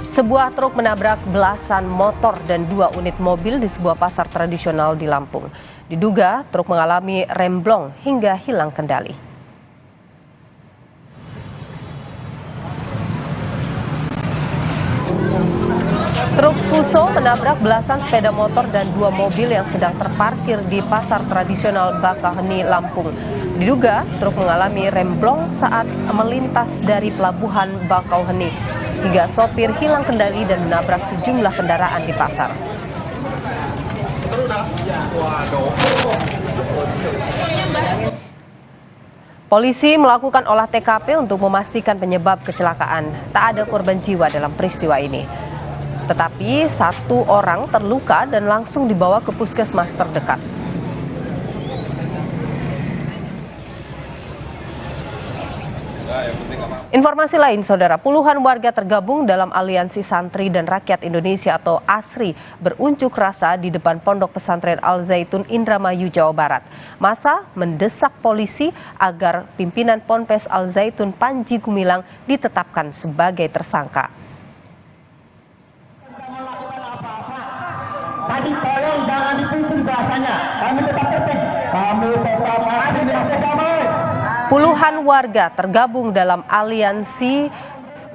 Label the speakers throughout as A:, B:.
A: Sebuah truk menabrak belasan motor dan 2 unit mobil di sebuah pasar tradisional di Lampung. Diduga truk mengalami remblong hingga hilang kendali. Truk Fuso menabrak belasan sepeda motor dan 2 mobil yang sedang terparkir di pasar tradisional Bakaheni, Lampung. Diduga truk mengalami remblong saat melintas dari pelabuhan Bakauheni, hingga sopir hilang kendali dan menabrak sejumlah kendaraan di pasar. Polisi melakukan olah TKP untuk memastikan penyebab kecelakaan. Tak ada korban jiwa dalam peristiwa ini. Tetapi 1 orang terluka dan langsung dibawa ke puskesmas terdekat. Informasi lain, Saudara, puluhan warga tergabung dalam Aliansi Santri dan Rakyat Indonesia atau ASRI berunjuk rasa di depan Pondok Pesantren Al Zaitun, Indramayu, Jawa Barat. Massa mendesak polisi agar pimpinan Ponpes Al Zaitun Panji Gumilang ditetapkan sebagai tersangka.
B: Tadi tolong jangan dipimpin bahasanya. Kami tetap tertib. Kami tetap masih dirasa damai.
A: Puluhan warga tergabung dalam Aliansi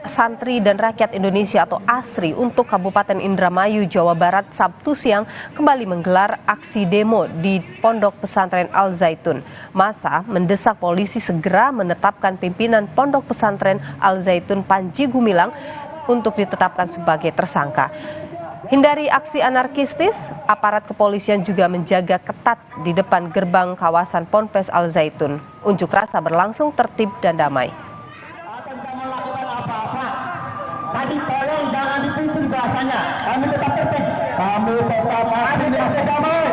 A: Santri dan Rakyat Indonesia atau ASRI untuk Kabupaten Indramayu, Jawa Barat Sabtu siang kembali menggelar aksi demo di Pondok Pesantren Al Zaitun. Massa mendesak polisi segera menetapkan pimpinan Pondok Pesantren Al Zaitun Panji Gumilang untuk ditetapkan sebagai tersangka. Hindari aksi anarkistis, aparat kepolisian juga menjaga ketat di depan gerbang kawasan Ponpes Al Zaitun. Unjuk rasa berlangsung tertib dan damai.
B: Akan kamu lakukan apa-apa. Tadi tolong jangan dipimpin bahasanya. Kami tetap tertib. Kami tetap masih dirasa damai.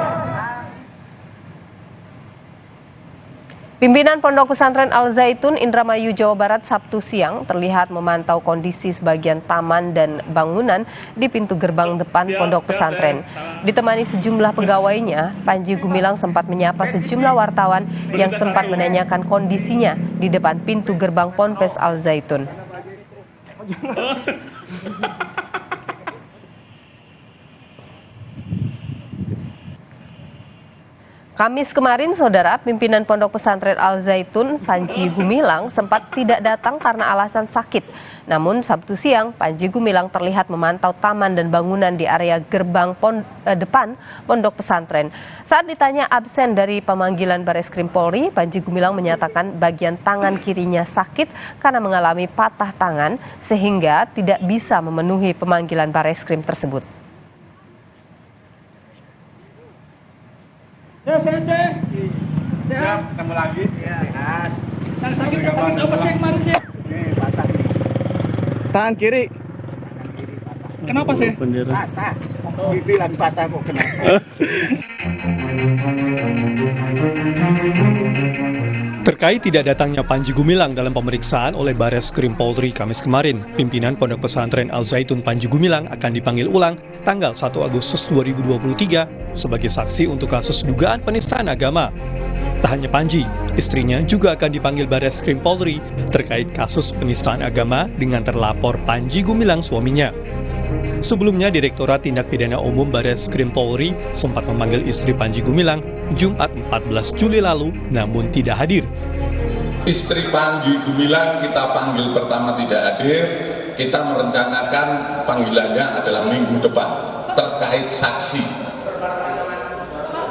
A: Pimpinan Pondok Pesantren Al Zaitun Indramayu, Jawa Barat Sabtu siang terlihat memantau kondisi sebagian taman dan bangunan di pintu gerbang depan Pondok Pesantren. Ditemani sejumlah pegawainya, Panji Gumilang sempat menyapa sejumlah wartawan yang sempat menanyakan kondisinya di depan pintu gerbang Ponpes Al Zaitun. Kamis kemarin, Saudara, pimpinan Pondok Pesantren Al Zaitun Panji Gumilang sempat tidak datang karena alasan sakit. Namun Sabtu siang, Panji Gumilang terlihat memantau taman dan bangunan di area gerbang depan Pondok Pesantren. Saat ditanya absen dari pemanggilan Bareskrim Polri, Panji Gumilang menyatakan bagian tangan kirinya sakit karena mengalami patah tangan sehingga tidak bisa memenuhi pemanggilan Bareskrim tersebut.
B: Ya, sehat.
C: Siap, ketemu lagi. Ya, sehat.
B: Yang sakit apa sih kemarin ya?
C: Patah.
D: Tangan kiri. Kenapa sih?
C: Patah. Dibilang patah kok kenapa?
E: Terkait tidak datangnya Panji Gumilang dalam pemeriksaan oleh Bareskrim Polri Kamis kemarin, pimpinan Pondok Pesantren Al Zaitun Panji Gumilang akan dipanggil ulang tanggal 1 Agustus 2023 sebagai saksi untuk kasus dugaan penistaan agama. Tak hanya Panji, istrinya juga akan dipanggil Bareskrim Polri terkait kasus penistaan agama dengan terlapor Panji Gumilang suaminya. Sebelumnya, Direktorat Tindak Pidana Umum Bareskrim Polri sempat memanggil istri Panji Gumilang Jumat 14 Juli lalu, namun tidak hadir.
F: Istri Panji Gumilang kita panggil pertama tidak hadir, kita merencanakan panggilannya adalah minggu depan terkait saksi.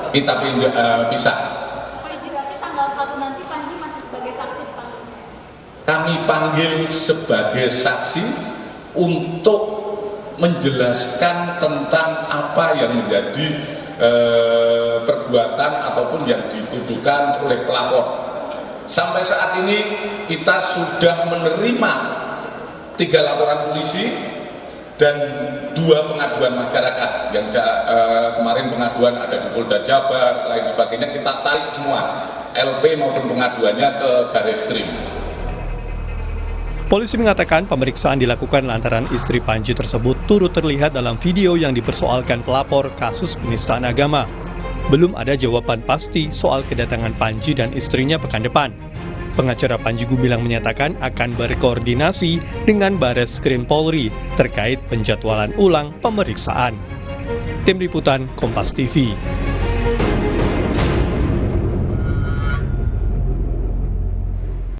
F: Kita pisah.
G: Tanggal 1 nanti Panji masih sebagai saksi dipanggilnya?
F: Kami panggil sebagai saksi untuk menjelaskan tentang apa yang menjadi perbuatan ataupun yang dituduhkan oleh pelapor. Sampai saat ini kita sudah menerima 3 laporan polisi dan 2 pengaduan masyarakat. Yang kemarin pengaduan ada di Polda Jabar, lain sebagainya, kita tarik semua LP maupun pengaduannya ke Bareskrim.
E: Polisi mengatakan pemeriksaan dilakukan lantaran istri Panji tersebut turut terlihat dalam video yang dipersoalkan pelapor kasus penistaan agama. Belum ada jawaban pasti soal kedatangan Panji dan istrinya pekan depan. Pengacara Panji Gumilang menyatakan akan berkoordinasi dengan Bareskrim Polri terkait penjadwalan ulang pemeriksaan. Tim Liputan Kompas TV.